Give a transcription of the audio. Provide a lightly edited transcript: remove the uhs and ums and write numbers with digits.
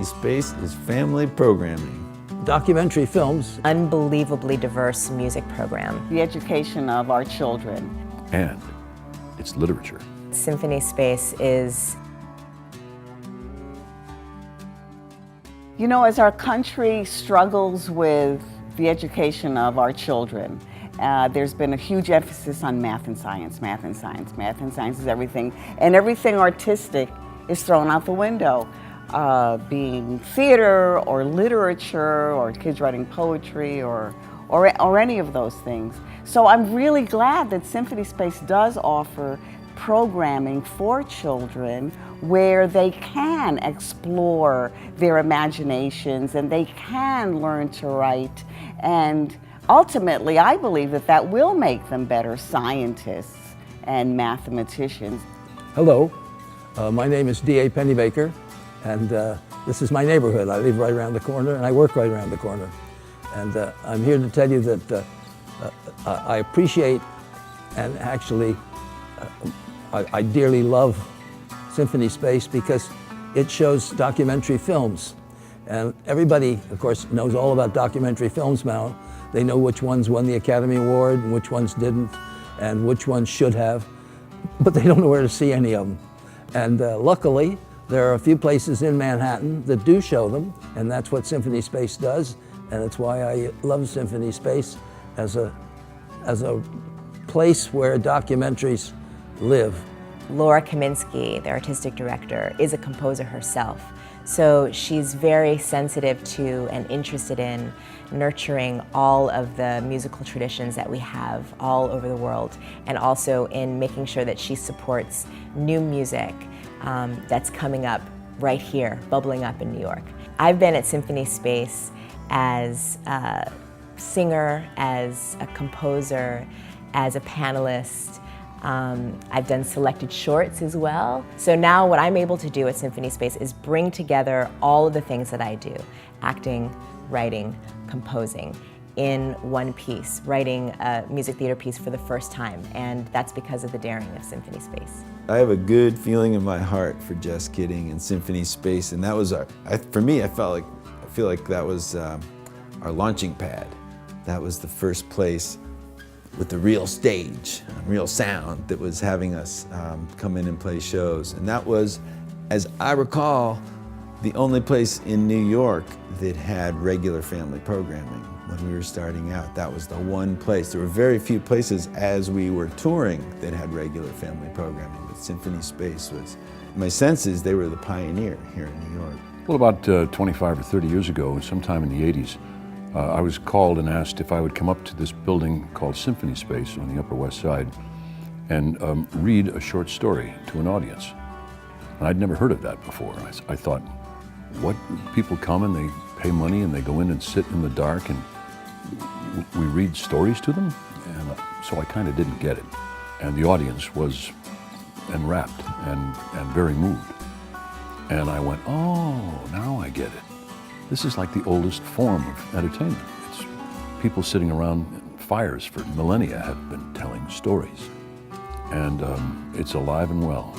Space is family programming. Documentary films. Unbelievably diverse music program. The education of our children. And it's literature. Symphony Space is... You know, as our country struggles with the education of our children, there's been a huge emphasis on math and science, math and science. Math and science is everything, and everything artistic is thrown out the window. Being theater or literature or kids writing poetry or any of those things. So I'm really glad that Symphony Space does offer programming for children where they can explore their imaginations and they can learn to write, and ultimately I believe that that will make them better scientists and mathematicians. Hello, my name is D.A. Pennybaker, and this is my neighborhood. I live right around the corner and I work right around the corner. And I'm here to tell you that I appreciate and actually I dearly love Symphony Space because it shows documentary films. And everybody, of course, knows all about documentary films now. They know which ones won the Academy Award and which ones didn't, and which ones should have, but they don't know where to see any of them. And luckily, there are a few places in Manhattan that do show them, and that's what Symphony Space does, and it's why I love Symphony Space as a place where documentaries live. Laura Kaminsky, the artistic director, is a composer herself. So she's very sensitive to and interested in nurturing all of the musical traditions that we have all over the world, and also in making sure that she supports new music that's coming up right here, bubbling up in New York. I've been at Symphony Space as a singer, as a composer, as a panelist. I've done selected shorts as well. So now what I'm able to do at Symphony Space is bring together all of the things that I do: acting, writing, composing, in one piece, writing a music theater piece for the first time, and that's because of the daring of Symphony Space. I have a good feeling in my heart for Just Kidding and Symphony Space, and that was for me, I feel like that was our launching pad. That was the first place with the real stage, real sound that was having us come in and play shows. And that was, as I recall, the only place in New York that had regular family programming when we were starting out. That was the one place. There were very few places as we were touring that had regular family programming, but Symphony Space was, my sense is they were the pioneer here in New York. Well, about 25 or 30 years ago, sometime in the 80s, I was called and asked if I would come up to this building called Symphony Space on the Upper West Side and read a short story to an audience. And I'd never heard of that before. I thought, what? People come and they pay money and they go in and sit in the dark and we read stories to them? And so I kind of didn't get it. And the audience was enwrapped and very moved. And I went, oh, now I get it. This is like the oldest form of entertainment. It's people sitting around fires for millennia have been telling stories. And it's alive and well.